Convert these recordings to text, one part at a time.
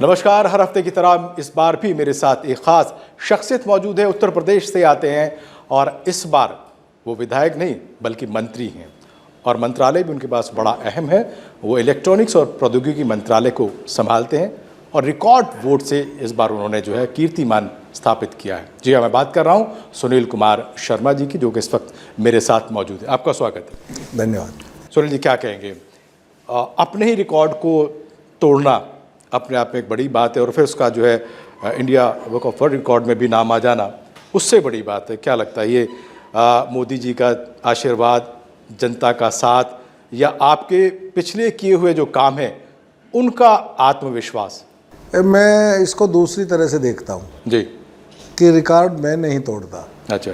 नमस्कार। हर हफ्ते की तरह इस बार भी मेरे साथ एक खास शख्सियत मौजूद है। उत्तर प्रदेश से आते हैं और इस बार वो विधायक नहीं बल्कि मंत्री हैं और मंत्रालय भी उनके पास बड़ा अहम है। वो इलेक्ट्रॉनिक्स और प्रौद्योगिकी मंत्रालय को संभालते हैं और रिकॉर्ड वोट से इस बार उन्होंने जो है कीर्तिमान स्थापित किया है। जी हाँ, मैं बात कर रहा हूँ सुनील कुमार शर्मा जी की, जो कि इस वक्त मेरे साथ मौजूद है। आपका स्वागत है। धन्यवाद। सुनील जी, क्या कहेंगे? अपने ही रिकॉर्ड को तोड़ना अपने आप में एक बड़ी बात है और फिर उसका जो है India book of world record में भी नाम आ जाना उससे बड़ी बात है। क्या लगता है, ये मोदी जी का आशीर्वाद, जनता का साथ, या आपके पिछले किए हुए जो काम हैं उनका आत्मविश्वास? मैं इसको दूसरी तरह से देखता हूँ जी, कि रिकॉर्ड मैं नहीं तोड़ता। अच्छा,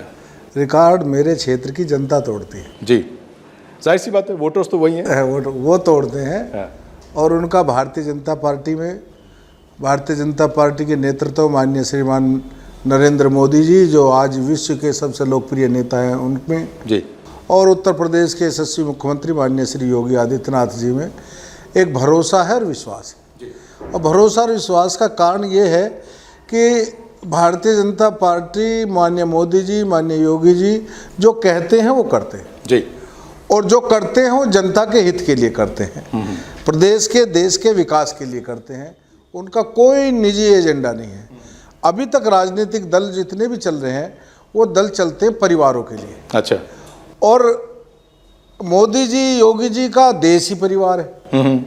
रिकॉर्ड मेरे क्षेत्र की जनता तोड़ती है। जी, जाहिर सी बात है, वोटर्स तो वही हैं। वो तोड़ते हैं। हाँ। और उनका भारतीय जनता पार्टी के नेतृत्व माननीय श्रीमान नरेंद्र मोदी जी, जो आज विश्व के सबसे लोकप्रिय नेता हैं, उनमें जी, और उत्तर प्रदेश के यशस्वी मुख्यमंत्री माननीय श्री योगी आदित्यनाथ जी में एक भरोसा है और विश्वास है। और भरोसा और विश्वास का कारण ये है कि भारतीय जनता पार्टी, माननीय मोदी जी, माननीय योगी जी जो कहते हैं वो करते हैं। जी, और जो करते हैं वो जनता के हित के लिए करते हैं, प्रदेश के, देश के विकास के लिए करते हैं। उनका कोई निजी एजेंडा नहीं है। अभी तक राजनीतिक दल जितने भी चल रहे हैं वो दल चलते हैं परिवारों के लिए। अच्छा, और मोदी जी, योगी जी का देश ही परिवार है।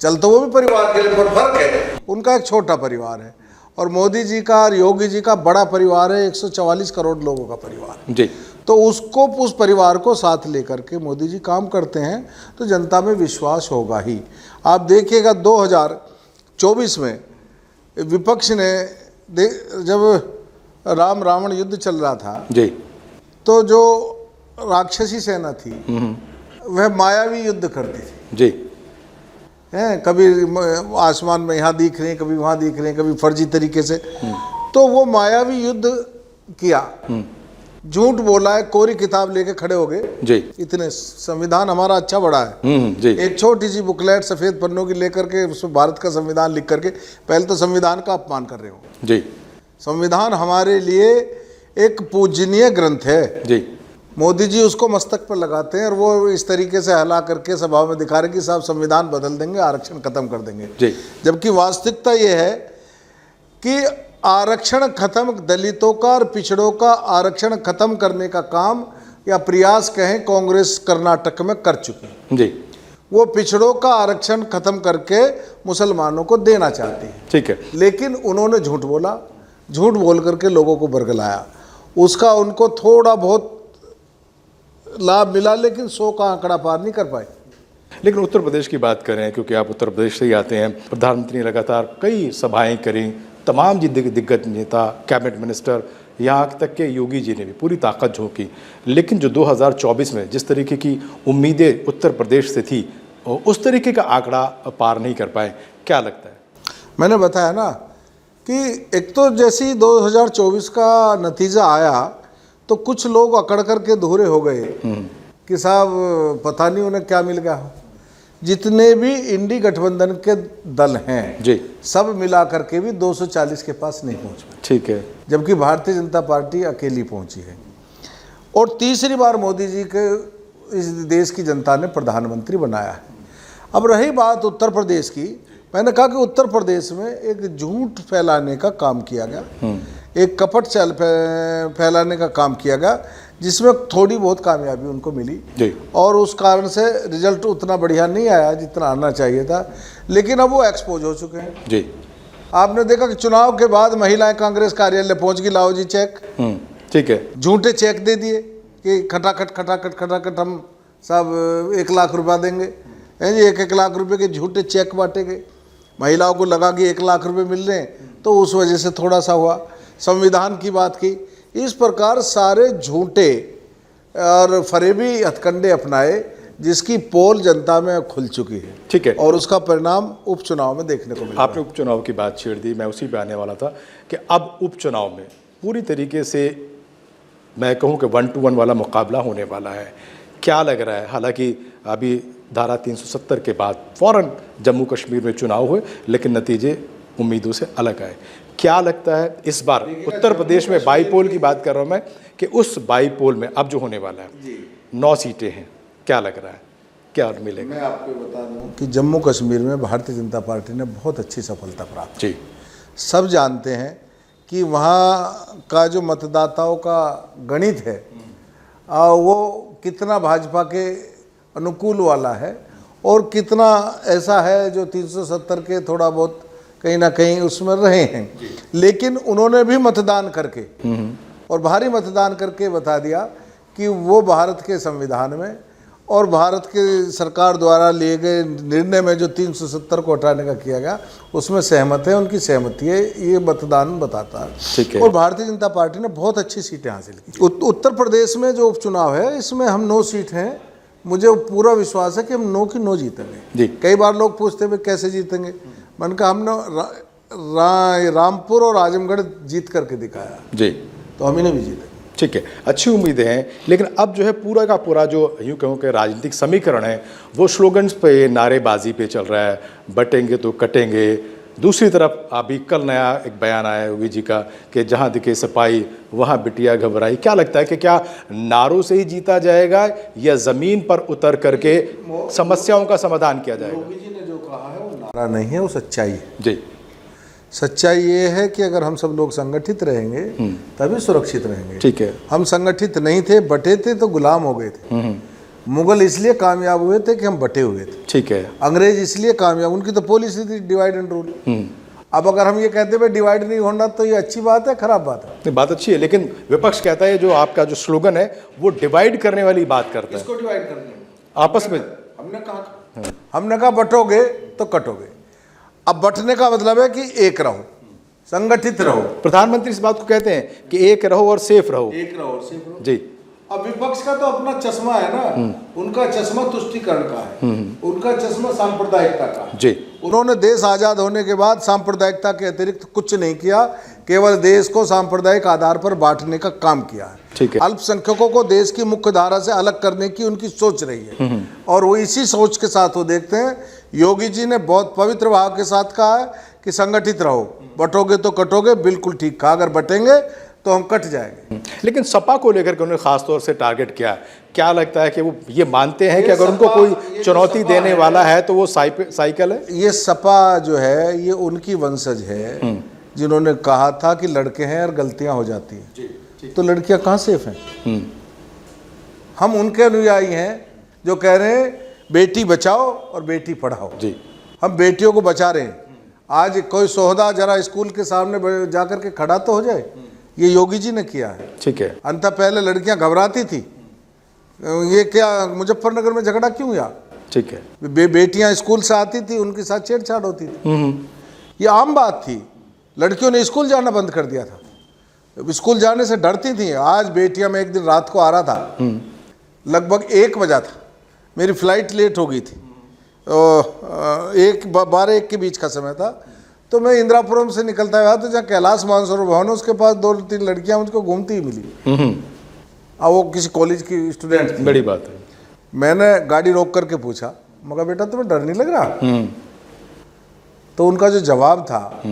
चलते वो भी परिवार के लिए, पर फर्क है, उनका एक छोटा परिवार है और मोदी जी का और योगी जी का बड़ा परिवार है, 144 करोड़ लोगों का परिवार। जी, तो उस परिवार को साथ लेकर के मोदी जी काम करते हैं तो जनता में विश्वास होगा ही। आप देखिएगा 2024 में विपक्ष ने जब राम रावण युद्ध चल रहा था जी, तो जो राक्षसी सेना थी वह मायावी युद्ध करती थी। जी, हैं, कभी आसमान में यहाँ दिख रहे हैं, कभी वहाँ दिख रहे हैं, कभी फर्जी तरीके से। तो वो मायावी युद्ध किया, झूठ बोला है, कोरी किताब लेके खड़े हो गए। जी, इतने संविधान हमारा अच्छा बड़ा है। जी, एक छोटी सी बुकलेट सफेद पन्नों की लेकर के उसमें भारत का संविधान लिख करके पहले तो संविधान का अपमान कर रहे हो। जी, संविधान हमारे लिए एक पूजनीय ग्रंथ है। जी, मोदी जी उसको मस्तक पर लगाते हैं और वो इस तरीके से हिला करके सभा में दिखा रहे कि साहब संविधान बदल देंगे, आरक्षण खत्म कर देंगे। जी, जबकि वास्तविकता ये है कि आरक्षण खत्म, दलितों का और पिछड़ों का आरक्षण खत्म करने का काम या प्रयास कहें कांग्रेस कर्नाटक में कर चुकी है। जी, वो पिछड़ों का आरक्षण खत्म करके मुसलमानों को देना चाहती है। ठीक है। लेकिन उन्होंने झूठ बोला, झूठ बोल करके लोगों को बरगलाया। उसका उनको थोड़ा बहुत लाभ मिला, लेकिन 100 का आंकड़ा पार नहीं कर पाए। लेकिन उत्तर प्रदेश की बात करें, क्योंकि आप उत्तर प्रदेश से ही आते हैं, प्रधानमंत्री ने लगातार कई सभाएं करी, तमाम दिग्गज नेता, कैबिनेट मिनिस्टर, यहाँ तक के योगी जी ने भी पूरी ताकत झोंकी। लेकिन जो 2024 में जिस तरीके की उम्मीदें उत्तर प्रदेश से थी उस तरीके का आंकड़ा पार नहीं कर पाए। क्या लगता है? मैंने बताया ना कि एक तो जैसे ही 2024 का नतीजा आया तो कुछ लोग अकड़ करके धूरे हो गए कि साहब पता नहीं उन्हें क्या मिल गया हो। जितने भी इंडी गठबंधन के दल हैं जी, सब मिला करके भी 240 के पास नहीं पहुंच पाए। ठीक है। जबकि भारतीय जनता पार्टी अकेली पहुंची है और तीसरी बार मोदी जी के इस देश की जनता ने प्रधानमंत्री बनाया है। अब रही बात उत्तर प्रदेश की, मैंने कहा कि उत्तर प्रदेश में एक झूठ फैलाने का काम किया गया, एक कपट फैलाने का काम किया गया, जिसमें थोड़ी बहुत कामयाबी उनको मिली जी, और उस कारण से रिजल्ट उतना बढ़िया नहीं आया जितना आना चाहिए था। लेकिन अब वो एक्सपोज हो चुके हैं। जी, आपने देखा कि चुनाव के बाद महिलाएं कांग्रेस कार्यालय पहुंच गई, लाओ जी चेक। ठीक है, झूठे चेक दे दिए कि खटाखट हम सब 1 लाख रुपया देंगे। जी, 1 लाख रुपए के झूठे चेक बांटे गए, महिलाओं को लगा कि 1 लाख रुपए मिल रहे हैं, तो उस वजह से थोड़ा सा हुआ। संविधान की बात की, इस प्रकार सारे झूठे और फरेबी हथकंडे अपनाए, जिसकी पोल जनता में खुल चुकी है। ठीक है, और उसका परिणाम उपचुनाव में देखने को मिला। आपने उपचुनाव की बात छेड़ दी, मैं उसी पे आने वाला था कि अब उपचुनाव में पूरी तरीके से मैं कहूँ कि 1 to 1 वाला मुकाबला होने वाला है। क्या लग रहा है? हालांकि अभी धारा 370 के बाद फ़ौरन जम्मू कश्मीर में चुनाव हुए, लेकिन नतीजे उम्मीदों से अलग आए। क्या लगता है इस बार उत्तर प्रदेश में बाईपोल की बात कर रहा हूँ मैं, कि उस बाईपोल में अब जो होने वाला है 9 सीटें हैं, क्या लग रहा है, क्या मिलेगा? मैं आपको बता दूं कि जम्मू कश्मीर में भारतीय जनता पार्टी ने बहुत अच्छी सफलता प्राप्त की। जी, सब जानते हैं कि वहाँ का जो मतदाताओं का गणित है वो कितना भाजपा के अनुकूल वाला है और कितना ऐसा है जो 370 के थोड़ा बहुत कहीं ना कहीं उसमें रहे हैं। लेकिन उन्होंने भी मतदान करके और भारी मतदान करके बता दिया कि वो भारत के संविधान में और भारत के सरकार द्वारा लिए गए निर्णय में जो 370 को हटाने का किया गया उसमें सहमत है, उनकी सहमति है, ये मतदान बताता ठीक है। है। और भारतीय जनता पार्टी ने बहुत अच्छी सीटें हासिल की। उत्तर प्रदेश में जो उपचुनाव है इसमें हम 9 सीट हैं, मुझे पूरा विश्वास है कि हम 9 की 9 जीतेंगे। जी। कई बार लोग पूछते हैं कैसे जीतेंगे, मैंने कहा हमने रामपुर और आजमगढ़ जीत करके दिखाया जी, तो हम इन्हें भी जीतेंगे। ठीक है, अच्छी उम्मीदें हैं। लेकिन अब जो है पूरा का पूरा जो यूँ कहूँ कि राजनीतिक समीकरण है वो स्लोगन्स पे, नारेबाजी पे चल रहा है, बटेंगे तो कटेंगे। दूसरी तरफ अभी कल नया एक बयान आया योगी जी का कि जहाँ दिखे सपाई वहाँ बिटिया घबराई। क्या लगता है कि क्या नारों से ही जीता जाएगा या ज़मीन पर उतर करके समस्याओं का समाधान किया जाएगा? योगी जी ने जो कहा है वो नारा नहीं है, वो सच्चाई है। जी, सच्चाई ये है कि अगर हम सब लोग संगठित रहेंगे तभी सुरक्षित रहेंगे। ठीक है। हम संगठित नहीं थे, बटे थे तो गुलाम हो गए थे। मुगल इसलिए कामयाब हुए थे कि हम बटे हुए थे। ठीक है। अंग्रेज इसलिए कामयाब, उनकी तो पॉलिसी थी डिवाइड एंड रूल। अब अगर हम ये कहते हैं डिवाइड नहीं होना तो ये अच्छी बात है, खराब बात है? नहीं, बात अच्छी है, लेकिन विपक्ष कहता है जो आपका जो स्लोगन है वो डिवाइड करने वाली बात करता है। किसको डिवाइड करने? आपस में। हमने कहा बटोगे तो कटोगे। अब बटने का मतलब है कि एक रहो, संगठित रहो। प्रधानमंत्री इस बात को कहते हैं कि एक रहो और सेफ रहो। एक रहो और सेफ रहो। जी। अब विपक्ष का तो अपना चश्मा है ना, उनका चश्मा तुष्टीकरण का है, उनका चश्मा सांप्रदायिकता का है। जी। उन्होंने देश आजाद होने के बाद सांप्रदायिकता के अतिरिक्त कुछ नहीं किया, केवल देश को सांप्रदायिक आधार पर बांटने का काम किया है। ठीक है। अल्पसंख्यकों को देश की मुख्य धारा से अलग करने की उनकी सोच रही है और वो इसी सोच के साथ वो देखते हैं। योगी जी ने बहुत पवित्र भाव के साथ कहा है कि संगठित रहो, बटोगे तो कटोगे, बिल्कुल ठीक कहा। अगर बटेंगे तो हम कट जाएंगे। लेकिन सपा को लेकर के उन्होंने खास तौर से टारगेट किया। क्या लगता है कि वो ये मानते हैं कि अगर उनको कोई चुनौती देने वाला है तो वो साइकिल है? ये सपा जो है ये उनकी वंशज है जिन्होंने कहा था कि लड़के हैं और गलतियां हो जाती हैं, तो लड़कियां कहाँ सेफ हैं? हम उनके अनुयायी हैं जो कह रहे हैं बेटी बचाओ और बेटी पढ़ाओ। जी। हम बेटियों को बचा रहे हैं। आज कोई सोहदा जरा स्कूल के सामने जाकर के खड़ा तो हो जाए, ये योगी जी ने किया है। ठीक है। अंत पहले लड़कियां घबराती थी, ये क्या मुजफ्फरनगर में झगड़ा क्यों हुआ? ठीक है। बेटियां स्कूल से आती थी, उनके साथ छेड़छाड़ होती थी, ये आम बात थी। लड़कियों ने स्कूल जाना बंद कर दिया था, स्कूल जाने से डरती थी। आज बेटियां, मैं एक दिन रात को आ रहा था, लगभग 1 बजा था, मेरी फ्लाइट लेट हो गई थी, 12-1 के बीच का समय था, तो मैं इंदिरापुरम से निकलता हुआ तो जहाँ कैलाश मानसरोवर भवन है उसके पास 2-3 लड़कियां मुझको घूमती ही मिली। अब वो किसी कॉलेज की स्टूडेंट थी। बड़ी बात है। मैंने गाड़ी रोक करके पूछा, मगर बेटा तुम्हें डर नहीं लग रहा? तो उनका जो जवाब था,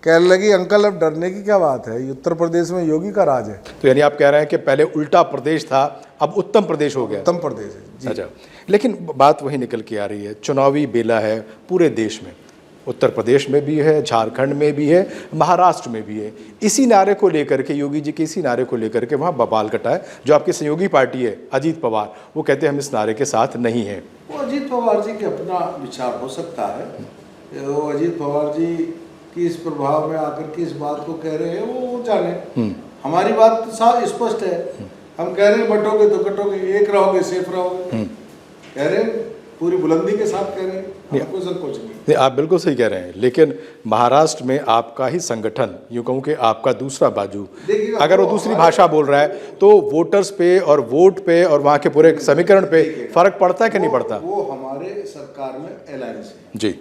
कहने लगी अंकल अब डरने की क्या बात है, उत्तर प्रदेश में योगी का राज है। तो यानी आप कह रहे हैं कि पहले उल्टा प्रदेश था, अब उत्तम प्रदेश हो गया। उत्तम प्रदेश है जी। अच्छा, लेकिन बात वही निकल के आ रही है, चुनावी बेला है पूरे देश में, उत्तर प्रदेश में भी है, झारखंड में भी है, महाराष्ट्र में भी है। इसी नारे को लेकर के, योगी जी के इसी नारे को लेकर के वहाँ बवाल कटा है। जो आपकी सहयोगी पार्टी है अजीत पवार, वो कहते हैं हम इस नारे के साथ नहीं हैं। वो अजीत पवार जी के अपना विचार हो सकता है, वो अजीत पवार जी की इस प्रभाव में आकर के इस बात को कह रहे हैं, वो जाने। हमारी बात तो साफ स्पष्ट है, हम कह रहे हैं बटोगे तो कटोगे, एक रहोगे सेफ रहोगे, कह रहे हैं, पूरी बुलंदी के साथ कह रहे हैं, कोई संकोच नहीं। आप बिल्कुल सही कह रहे हैं, लेकिन महाराष्ट्र में आपका ही संगठन, यूँ कहूँ कि आपका दूसरा बाजू, अगर वो दूसरी भाषा बोल रहा है तो वोटर्स पे और वोट पे और वहाँ के पूरे समीकरण पे फर्क पड़ता है कि नहीं पड़ता? वो हमारे सरकार में अलायंस है जी,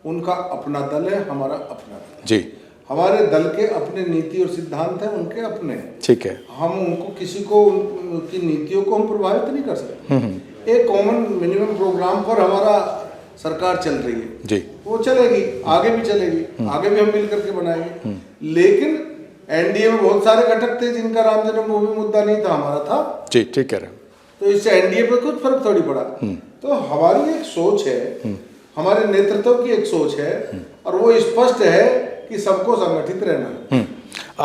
उनका अपना दल है, हमारा अपना दल जी, हमारे दल के अपने नीति और सिद्धांत हैं, उनके अपने। ठीक है। हम उनको किसी को उनकी नीतियों को हम प्रभावित नहीं कर सकते। एक कॉमन मिनिमम प्रोग्राम पर हमारा सरकार चल रही है जी, वो चलेगी, आगे भी चलेगी, आगे भी हम मिल करके बनाएंगे। लेकिन एनडीए में बहुत सारे घटक थे जिनका राम जन्मभूमि मुद्दा नहीं था, हमारा था। जी, ठीक कह रहे हैं। तो इससे एनडीए पर कुछ फर्क थोड़ी पड़ा। तो हमारी एक सोच है, हमारे नेतृत्व की एक सोच है, और वो स्पष्ट है कि सबको संगठित रहना है।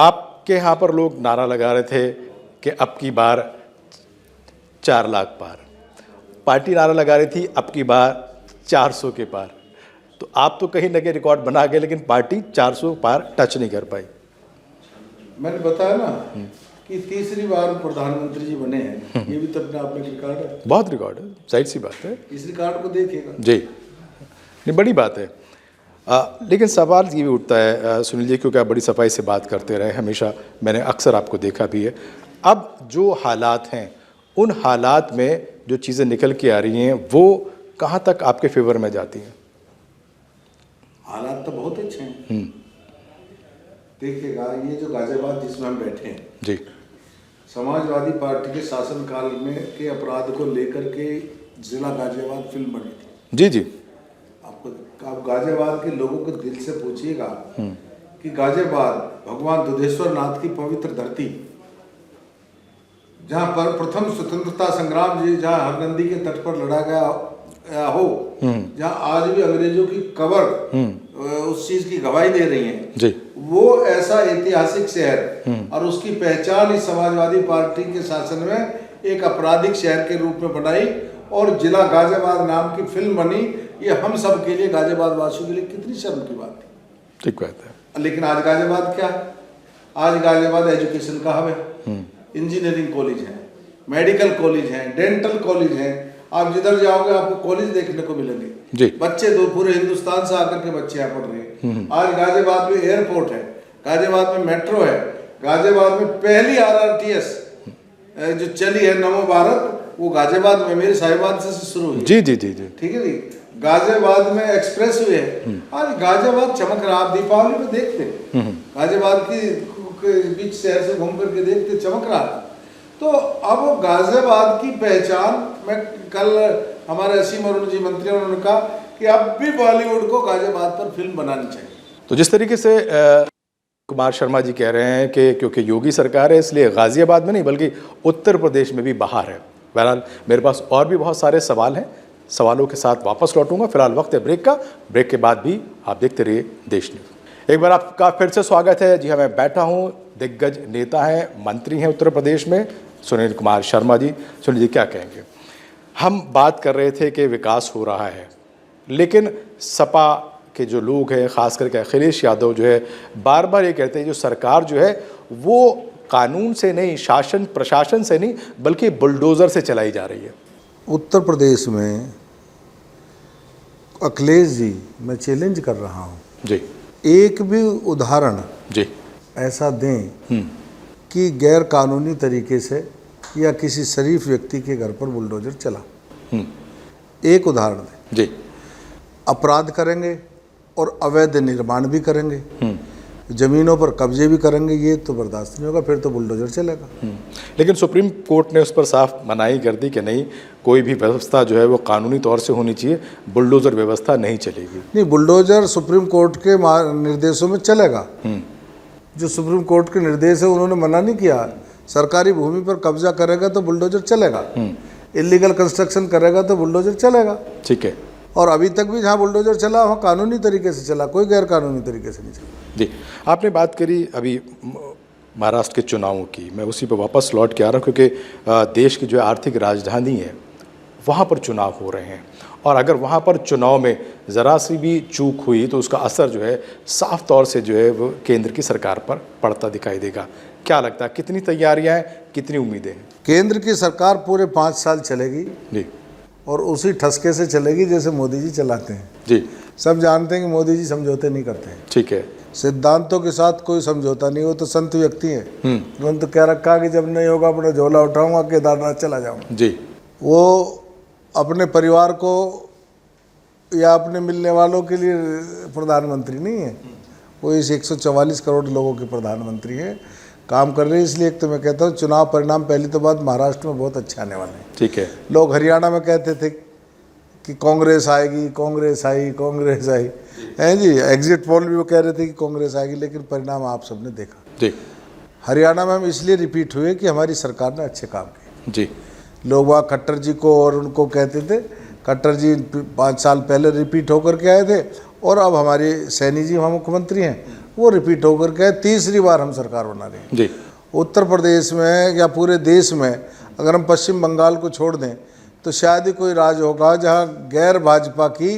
आपके यहाँ पर लोग नारा लगा रहे थे कि अब की बार 4 लाख पार, पार्टी नारा लगा रही थी अब की बार 400 के पार। तो आप तो कहीं न कहीं रिकॉर्ड बना गए, लेकिन पार्टी 400 पार टच नहीं कर पाई। मैंने बताया ना कि तीसरी बार प्रधानमंत्री जी बने हैं, ये भी तो अपने आप में रिकॉर्ड है। बहुत रिकॉर्ड है, जाहिर सी बात है। इस रिकॉर्ड को देखिएगा जी, नहीं बड़ी बात है। लेकिन सवाल ये भी उठता है सुनील जी, क्योंकि आप बड़ी सफाई से बात करते रहे हमेशा, मैंने अक्सर आपको देखा भी है। अब जो हालात हैं, उन हालात में जो चीज़ें निकल के आ रही हैं वो कहाँ तक आपके फेवर में जाती हैं? हालात तो बहुत अच्छे हैं। देखिएगा, ये जो गाजियाबाद जिसमें हम बैठे हैं जी, समाजवादी पार्टी के शासनकाल में के अपराध को लेकर के जिला गाजियाबाद फिल्म बनी थी। जी जी, आप गाजियाबाद के लोगों को दिल से पूछिएगा कि गाजियाबाद भगवान दुधेश्वर नाथ की पवित्र धरती, जहाँ पर प्रथम स्वतंत्रता संग्राम जी जहाँ हरनंदी के तट पर लड़ा गया हो, जहाँ आज भी अंग्रेजों की कब्र उस चीज की गवाही दे रही है जी, वो ऐसा ऐतिहासिक शहर, और उसकी पहचान इस समाजवादी पार्टी के शासन में एक आपराधिक शहर के रूप में बनाई, और जिला गाजियाबाद नाम की फिल्म बनी। ये हम सब के लिए, गाजियाबाद वासियों के लिए कितनी शर्म की बात थी। ठीक बात है। लेकिन आज गाजियाबाद क्या है? आज गाजियाबाद एजुकेशन का हब है, इंजीनियरिंग कॉलेज है, मेडिकल कॉलेज है, डेंटल कॉलेज है। आप जिधर जाओगे आपको कॉलेज देखने को मिलेंगे जी। बच्चे दो पूरे हिंदुस्तान से आकर के बच्चे यहाँ पढ़ रहे हैं। आज गाजियाबाद में एयरपोर्ट है, गाजियाबाद में मेट्रो है, गाजियाबाद में पहली RRTS जो चली है नमो भारत, वो गाजियाबाद में मेरे साहिबाद से शुरू हुई। जी जी जी जी, ठीक है जी। गाजियाबाद में एक्सप्रेस वे है। आज गाजियाबाद चमक रहा, आप दीपावली में देखते गाजियाबाद की बीच शहर से घूम करके देखते, चमक रहा। तो अब गाजियाबाद की पहचान, मैं कल हमारे असीम अरुण जी मंत्री ने उन्होंने कहा कि अब भी बॉलीवुड को गाजियाबाद पर फिल्म बनानी चाहिए। तो जिस तरीके से कुमार शर्मा जी कह रहे हैं कि क्योंकि योगी सरकार है इसलिए गाजियाबाद में नहीं बल्कि उत्तर प्रदेश में भी बाहर है। बहरहाल मेरे पास और भी बहुत सारे सवाल हैं, सवालों के साथ वापस लौटूंगा। फिलहाल वक्त है ब्रेक का, ब्रेक के बाद भी आप देखते रहिए देश न्यूज़। एक बार आपका फिर से स्वागत है। जी हाँ, मैं बैठा हूँ, दिग्गज नेता हैं, मंत्री हैं उत्तर प्रदेश में, सुनील कुमार शर्मा जी। सुनील जी क्या कहेंगे? हम बात कर रहे थे कि विकास हो रहा है, लेकिन सपा के जो लोग हैं, ख़ास करके अखिलेश यादव जो है, बार बार ये कहते हैं जो सरकार जो है वो कानून से नहीं, शासन प्रशासन से नहीं, बल्कि बुलडोज़र से चलाई जा रही है। उत्तर प्रदेश में अखिलेश जी, मैं चैलेंज कर रहा हूँ जी, एक भी उदाहरण जी, ऐसा दें कि गैर कानूनी तरीके से या किसी शरीफ व्यक्ति के घर पर बुलडोजर चला। एक उदाहरण दें। जी, अपराध करेंगे और अवैध निर्माण भी करेंगे, जमीनों पर कब्जे भी करेंगे, ये तो बर्दाश्त नहीं होगा, फिर तो बुलडोजर चलेगा। लेकिन सुप्रीम कोर्ट ने उस पर साफ मनाही कर दी कि नहीं, कोई भी व्यवस्था जो है वो कानूनी तौर से होनी चाहिए, बुलडोजर व्यवस्था नहीं चलेगी। नहीं, बुलडोजर सुप्रीम कोर्ट के निर्देशों में चलेगा। जो सुप्रीम कोर्ट के निर्देश है उन्होंने मना नहीं किया। सरकारी भूमि पर कब्जा करेगा तो बुलडोजर चलेगा, इलीगल कंस्ट्रक्शन करेगा तो बुलडोजर चलेगा। ठीक है। और अभी तक भी जहाँ बुलडोजर चला वहाँ कानूनी तरीके से चला, कोई गैर कानूनी तरीके से नहीं चला। जी, आपने बात करी अभी महाराष्ट्र के चुनावों की, मैं उसी पर वापस लौट के आ रहा हूँ, क्योंकि देश की जो आर्थिक राजधानी है वहाँ पर चुनाव हो रहे हैं, और अगर वहाँ पर चुनाव में ज़रा सी भी चूक हुई तो उसका असर जो है साफ तौर से जो है वो केंद्र की सरकार पर पड़ता दिखाई देगा। क्या लगता है, कितनी तैयारियां हैं, कितनी उम्मीदें हैं? केंद्र की सरकार पूरे 5 साल चलेगी जी, और उसी ठसके से चलेगी जैसे मोदी जी चलाते हैं। जी, सब जानते हैं कि मोदी जी समझौते नहीं करते हैं। ठीक है। सिद्धांतों के साथ कोई समझौता नहीं, वो तो संत व्यक्ति हैं। उन्होंने तो क्या रखा कि जब नहीं होगा अपना झोला उठाऊंगा, केदारनाथ चला जाऊंगा। जी, वो अपने परिवार को या अपने मिलने वालों के लिए प्रधानमंत्री नहीं है, वो इस 144 करोड़ लोगों के प्रधानमंत्री है, काम कर रहे हैं। इसलिए एक तो मैं कहता हूँ चुनाव परिणाम पहली तो बात महाराष्ट्र में बहुत अच्छे आने वाले हैं। ठीक है। लोग हरियाणा में कहते थे कि कांग्रेस आएगी, कांग्रेस आई, कांग्रेस आई, हैं जी। एग्जिट पोल भी वो कह रहे थे कि कांग्रेस आएगी, लेकिन परिणाम आप सबने देखा। जी हरियाणा में हम इसलिए रिपीट हुए कि हमारी सरकार ने अच्छे काम किए। जी लोग वहाँ खट्टर जी को और उनको कहते थे, खट्टर जी 5 साल पहले रिपीट होकर के आए थे, और अब हमारे सैनी जी वहाँ मुख्यमंत्री हैं, वो रिपीट होकर के आए। तीसरी बार हम सरकार बना रहे हैं। जी उत्तर प्रदेश में या पूरे देश में अगर हम पश्चिम बंगाल को छोड़ दें तो शायद ही कोई राज्य होगा जहाँ गैर भाजपा की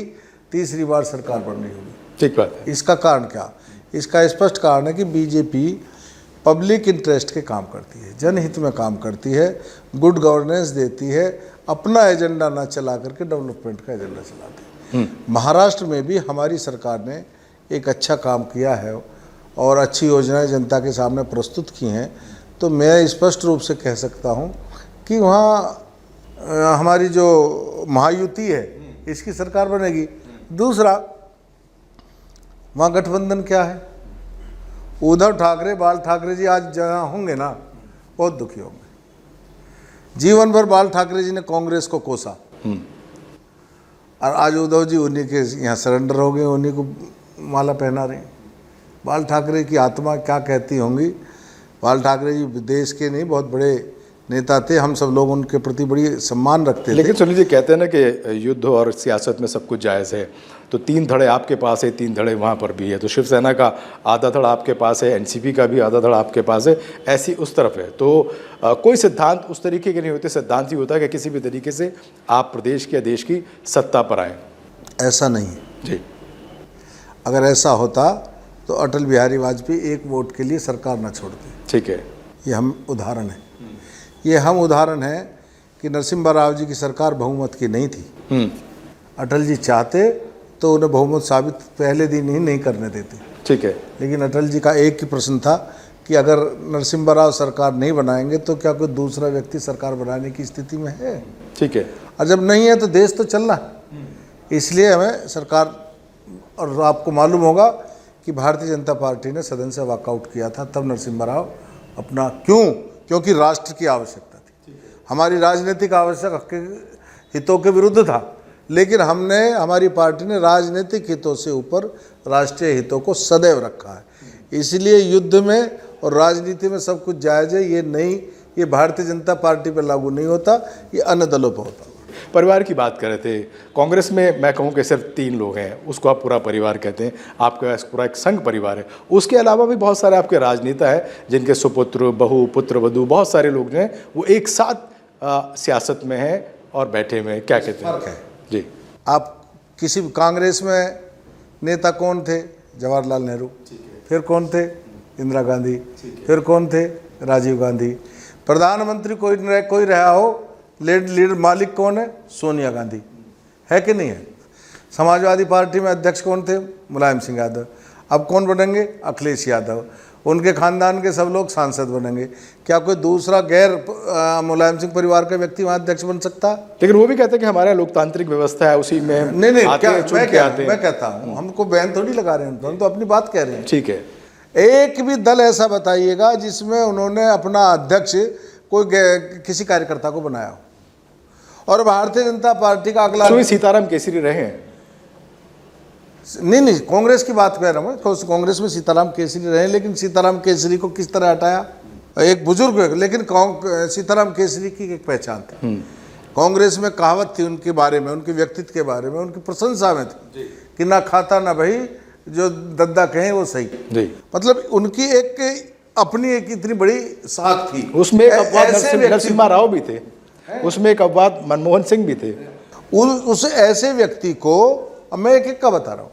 तीसरी बार सरकार बन रही होगी। ठीक बात है। इसका कारण क्या? इसका स्पष्ट कारण है कि बीजेपी पब्लिक इंटरेस्ट के काम करती है, जनहित में काम करती है, गुड गवर्नेंस देती है, अपना एजेंडा ना चला करके डेवलपमेंट का एजेंडा चलाती है। महाराष्ट्र में भी हमारी सरकार ने एक अच्छा काम किया है और अच्छी योजनाएं जनता के सामने प्रस्तुत की हैं। तो मैं स्पष्ट रूप से कह सकता हूं कि वहाँ हमारी जो महायुति है इसकी सरकार बनेगी। दूसरा, वहाँ गठबंधन क्या है? उद्धव ठाकरे, बाल ठाकरे जी आज जहाँ होंगे ना, बहुत दुखी होंगे। जीवन भर बाल ठाकरे जी ने कांग्रेस को कोसा, और आज उद्धव जी उन्हीं के यहाँ सरेंडर हो गए, उन्हीं को माला पहना रहे हैं। बाल ठाकरे की आत्मा क्या कहती होंगी? बाल ठाकरे जी देश के नहीं, बहुत बड़े नेता थे, हम सब लोग उनके प्रति बड़ी सम्मान रखते थे। लेकिन सुनील जी कहते हैं ना कि युद्ध और सियासत में सब कुछ जायज़ है, तो 3 धड़े आपके पास है, 3 धड़े वहाँ पर भी है। तो शिवसेना का आधा धड़ आपके पास है, एनसीपी का भी आधा धड़ आपके पास है, ऐसी उस तरफ है। तो कोई सिद्धांत उस तरीके के नहीं होते। सिद्धांत ही होता है कि किसी भी तरीके से आप प्रदेश या देश की सत्ता पर आएँ। ऐसा नहीं है जी। अगर ऐसा होता तो अटल बिहारी वाजपेयी 1 वोट के लिए सरकार न छोड़ते। ठीक है। ये हम उदाहरण है, ये हम उदाहरण है कि नरसिम्हा राव जी की सरकार बहुमत की नहीं थी। अटल जी चाहते तो उन्हें बहुमत साबित पहले दिन ही नहीं करने देते। ठीक है। लेकिन अटल जी का एक ही प्रश्न था कि अगर नरसिम्हा राव सरकार नहीं बनाएंगे तो क्या कोई दूसरा व्यक्ति सरकार बनाने की स्थिति में है? ठीक है। और जब नहीं है तो देश तो चलना है। इसलिए हमें सरकार, और आपको मालूम होगा कि भारतीय जनता पार्टी ने सदन से वॉकआउट किया था तब नरसिम्हा राव अपना, क्योंकि राष्ट्र की आवश्यकता थी, हमारी राजनीतिक आवश्यक हितों के विरुद्ध था। लेकिन हमारी पार्टी ने राजनीतिक हितों से ऊपर राष्ट्रीय हितों को सदैव रखा है। इसलिए युद्ध में और राजनीति में सब कुछ जायज़ है। ये भारतीय जनता पार्टी पर लागू नहीं होता, ये अन्य दलों पर होता। परिवार की बात कर रहे थे। कांग्रेस में मैं कहूँ कि सिर्फ 3 लोग हैं, उसको आप पूरा परिवार कहते हैं। आपके पास पूरा एक संघ परिवार है। उसके अलावा भी बहुत सारे आपके राजनेता हैं जिनके सुपुत्र, बहू, पुत्र, वधू, बहुत सारे लोग जो हैं वो एक साथ सियासत में हैं और बैठे हुए हैं। क्या कहते हैं जी? आप किसी कांग्रेस में नेता कौन थे? जवाहरलाल नेहरू। फिर कौन थे? इंदिरा गांधी। फिर कौन थे? राजीव गांधी। प्रधानमंत्री कोई रहा हो, लीडर मालिक कौन है? सोनिया गांधी, है कि नहीं है? समाजवादी पार्टी में अध्यक्ष कौन थे? मुलायम सिंह यादव। अब कौन बनेंगे? अखिलेश यादव। उनके खानदान के सब लोग सांसद बनेंगे। क्या कोई दूसरा गैर मुलायम सिंह परिवार का व्यक्ति वहाँ अध्यक्ष बन सकता? लेकिन वो भी कहते हैं कि हमारा लोकतांत्रिक व्यवस्था है, उसी में नहीं, मैं कहता हूँ, हमको बैन थोड़ी लगा रहे हैं, हम तो अपनी बात कह रहे हैं। ठीक है। एक भी दल ऐसा बताइएगा जिसमें उन्होंने अपना अध्यक्ष कोई किसी कार्यकर्ता को बनाया हो। और भारतीय जनता पार्टी का अगला सीताराम केसरी रहे हैं। नहीं, कांग्रेस की बात कर रहा हूँ। कांग्रेस में सीताराम केसरी रहे, लेकिन सीताराम केसरी को किस तरह हटाया? एक बुजुर्ग, लेकिन सीताराम केसरी की एक पहचान थी। कांग्रेस में कहावत थी उनके बारे में, उनके व्यक्तित्व के बारे में, उनकी प्रशंसा में थी कि ना खाता ना भाई, जो दद्दा कहें वो सही। मतलब उनकी एक अपनी एक इतनी बड़ी साख थी। उसमें नरसिम्हा राव भी थे, उसमें एक अपवाद मनमोहन सिंह भी थे। उस ऐसे व्यक्ति को, मैं एक एक का बता रहा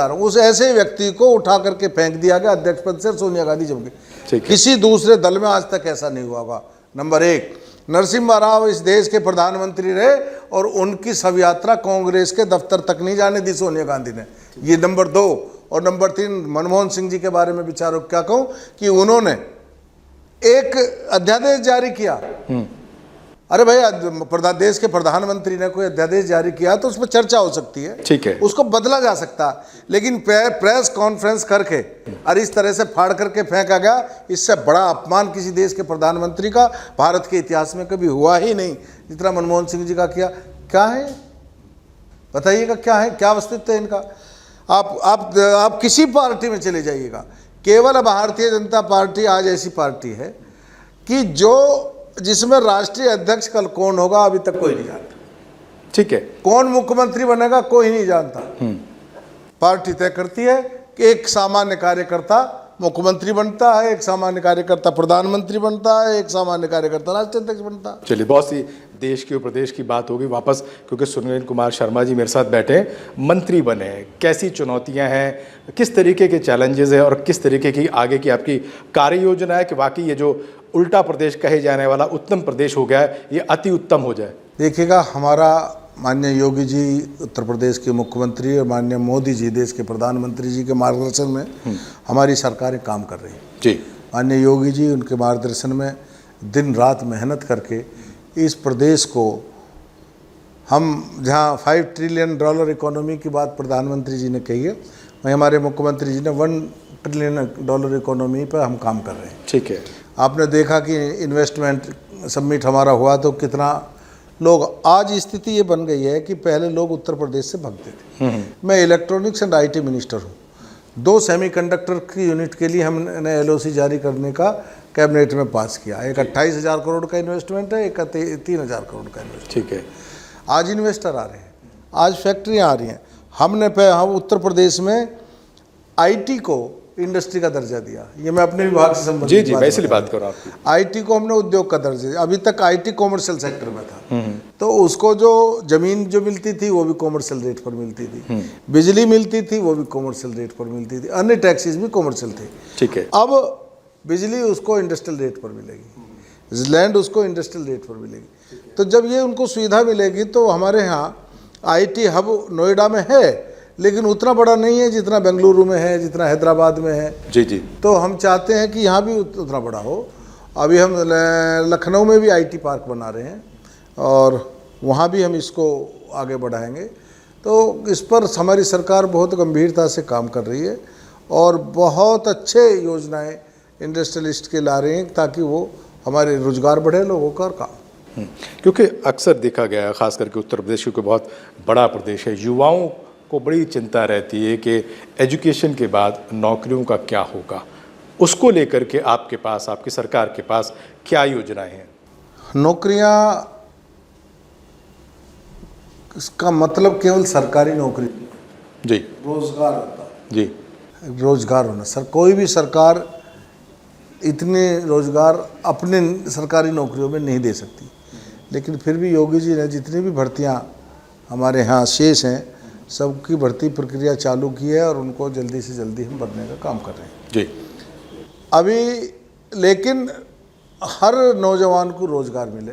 हूँ, उस ऐसे व्यक्ति को उठा करके फेंक दिया गया अध्यक्ष पद से। सोनिया गांधी जम गई। किसी दूसरे दल में आज तक ऐसा नहीं हुआ होगा। नंबर 1, नरसिम्हा राव इस देश के प्रधानमंत्री रहे और उनकी शव यात्रा कांग्रेस के दफ्तर तक नहीं जाने दी सोनिया गांधी ने। ये नंबर 2। और नंबर 3, मनमोहन सिंह जी के बारे में विचारों क्या कहूँ कि उन्होंने एक अध्यादेश जारी किया। अरे भाई, देश के प्रधानमंत्री ने कोई अध्यादेश जारी किया तो उस पर चर्चा हो सकती है, ठीक है, उसको बदला जा सकता। लेकिन प्रेस कॉन्फ्रेंस करके और इस तरह से फाड़ करके फेंका गया, इससे बड़ा अपमान किसी देश के प्रधानमंत्री का भारत के इतिहास में कभी हुआ ही नहीं जितना मनमोहन सिंह जी का किया। क्या है? बताइएगा क्या है, क्या अस्तित्व है इनका? आप किसी पार्टी में चले जाइएगा, केवल भारतीय जनता पार्टी आज ऐसी पार्टी है कि जिसमें राष्ट्रीय अध्यक्ष कल कौन होगा अभी तक कोई नहीं जानता। ठीक है, कौन मुख्यमंत्री बनेगा कोई नहीं जानता। पार्टी तय करती है कि एक सामान्य कार्यकर्ता मुख्यमंत्री बनता है, एक सामान्य कार्यकर्ता प्रधानमंत्री बनता है, एक सामान्य कार्यकर्ता राष्ट्रीय अध्यक्ष बनता है। चलिए, बहुत सी देश की और प्रदेश की बात होगी वापस, क्योंकि सुनील कुमार शर्मा जी मेरे साथ बैठे हैं, मंत्री बने हैं, कैसी चुनौतियां हैं, किस तरीके के चैलेंजेस हैं और किस तरीके की आगे की आपकी कार्य योजना है कि वाकई ये जो उल्टा प्रदेश कहे जाने वाला उत्तम प्रदेश हो गया है, ये अति उत्तम हो जाए। देखिएगा, हमारा माननीय योगी जी उत्तर प्रदेश के मुख्यमंत्री और माननीय मोदी जी देश के प्रधानमंत्री जी के मार्गदर्शन में हमारी सरकारें काम कर रही हैं जी। माननीय योगी जी उनके मार्गदर्शन में दिन रात मेहनत करके इस प्रदेश को हम जहाँ $5 ट्रिलियन इकोनॉमी की बात प्रधानमंत्री जी ने कही है, वहीं हमारे मुख्यमंत्री जी ने $1 ट्रिलियन इकोनॉमी पर हम काम कर रहे हैं। ठीक है, आपने देखा कि इन्वेस्टमेंट समिट हमारा हुआ तो कितना लोग, आज स्थिति ये बन गई है कि पहले लोग उत्तर प्रदेश से भागते थे। मैं इलेक्ट्रॉनिक्स एंड IT मिनिस्टर हूँ। 2 सेमीकंडक्टर की यूनिट के लिए हमने LOC जारी करने का कैबिनेट में पास किया। एक 28,000 करोड़ का इन्वेस्टमेंट है, एक 3,000 करोड़ का इन्वेस्टमेंट। ठीक है, आज इन्वेस्टर आ रहे हैं, आज फैक्ट्रियाँ आ रही हैं। हम उत्तर प्रदेश में IT को इंडस्ट्री का दर्जा दिया। ये मैं अपने विभाग से संबंधित जी, मैं इसलिए बात कर रहा हूँ आपकी। IT को हमने उद्योग का दर्जा दिया। अभी तक IT कॉमर्शियल सेक्टर में था, तो उसको जो जमीन जो मिलती थी वो भी कॉमर्शियल रेट पर मिलती थी, बिजली मिलती थी वो भी कॉमर्शियल रेट पर मिलती थी, अन्य टैक्सेस भी कॉमर्शियल थे। ठीक है, अब बिजली उसको इंडस्ट्रियल रेट पर मिलेगी, लैंड उसको इंडस्ट्रियल रेट पर मिलेगी। तो जब ये उनको सुविधा मिलेगी तो हमारे यहाँ IT हब नोएडा में है, लेकिन उतना बड़ा नहीं है जितना बेंगलुरु में है, जितना हैदराबाद में है। जी जी। तो हम चाहते हैं कि यहाँ भी उतना बड़ा हो। अभी हम लखनऊ में भी IT पार्क बना रहे हैं और वहाँ भी हम इसको आगे बढ़ाएंगे। तो इस पर हमारी सरकार बहुत गंभीरता से काम कर रही है और बहुत अच्छे योजनाएं इंडस्ट्रियलिस्ट के ला रहे हैं ताकि वो हमारे रोजगार बढ़े लोगों का काम। क्योंकि अक्सर देखा गया है, खास करके उत्तर प्रदेश क्योंकि बहुत बड़ा प्रदेश है, युवाओं को बड़ी चिंता रहती है कि एजुकेशन के बाद नौकरियों का क्या होगा। उसको लेकर के आपके पास, आपकी सरकार के पास क्या योजनाएं हैं? नौकरियां, इसका मतलब केवल सरकारी नौकरी जी, रोजगार होता जी, रोजगार होना। सर, कोई भी सरकार इतने रोजगार अपने सरकारी नौकरियों में नहीं दे सकती, लेकिन फिर भी योगी जी ने जितनी भी भर्तियां हमारे यहाँ शेष हैं सबकी भर्ती प्रक्रिया चालू की है और उनको जल्दी से जल्दी हम भरने का काम कर रहे हैं जी। अभी लेकिन हर नौजवान को रोजगार मिले,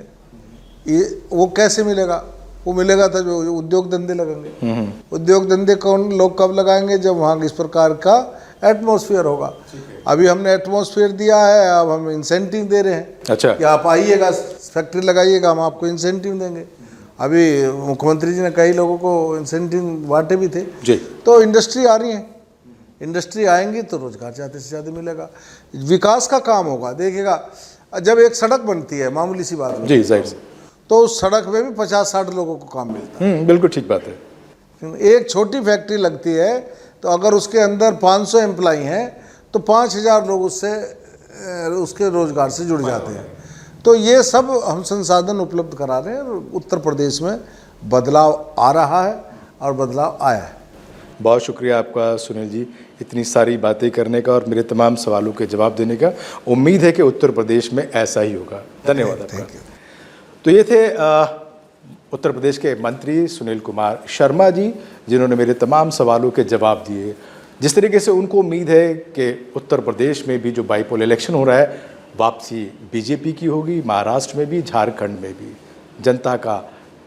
ये वो कैसे मिलेगा? वो मिलेगा तो जो उद्योग धंधे लगेंगे। उद्योग धंधे कौन लोग कब लगाएंगे? जब वहाँ इस प्रकार का एटमॉस्फेयर होगा। अभी हमने एटमॉस्फेयर दिया है, अब हम इंसेंटिव दे रहे हैं। अच्छा, कि आप आइएगा, फैक्ट्री लगाइएगा, हम आपको इंसेंटिव देंगे। अभी मुख्यमंत्री जी ने कई लोगों को इंसेंटिव बांटे भी थे जी। तो इंडस्ट्री आ रही है, इंडस्ट्री आएंगी तो रोजगार ज़्यादा से ज़्यादा मिलेगा, विकास का काम होगा। देखिएगा, जब एक सड़क बनती है, मामूली सी बात जी, जाहिर से, तो उस सड़क में भी 50-60 लोगों को काम मिलता है। बिल्कुल ठीक बात है। एक छोटी फैक्ट्री लगती है तो अगर उसके अंदर 500 एम्प्लॉई हैं तो 5,000 लोग उसके रोजगार से जुड़ जाते हैं। तो ये सब हम संसाधन उपलब्ध करा रहे हैं और उत्तर प्रदेश में बदलाव आ रहा है और बदलाव आया है। बहुत शुक्रिया आपका सुनील जी, इतनी सारी बातें करने का और मेरे तमाम सवालों के जवाब देने का। उम्मीद है कि उत्तर प्रदेश में ऐसा ही होगा। धन्यवाद आपका। तो ये थे उत्तर प्रदेश के मंत्री सुनील कुमार शर्मा जी, जिन्होंने मेरे तमाम सवालों के जवाब दिए। जिस तरीके से उनको उम्मीद है कि उत्तर प्रदेश में भी जो बाईपोल इलेक्शन हो रहा है, वापसी बीजेपी की होगी, महाराष्ट्र में भी, झारखंड में भी। जनता का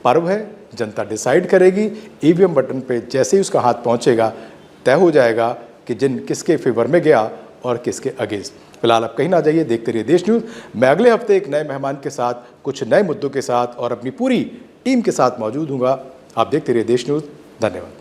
पर्व है, जनता डिसाइड करेगी। ईवीएम बटन पे जैसे ही उसका हाथ पहुंचेगा, तय हो जाएगा कि किसके फेवर में गया और किसके अगेंस्ट। फिलहाल आप कहीं ना जाइए, देखते रहिए देश न्यूज़। मैं अगले हफ्ते एक नए मेहमान के साथ, कुछ नए मुद्दों के साथ और अपनी पूरी टीम के साथ मौजूद हूँगा। आप देखते रहिए देश न्यूज़। धन्यवाद।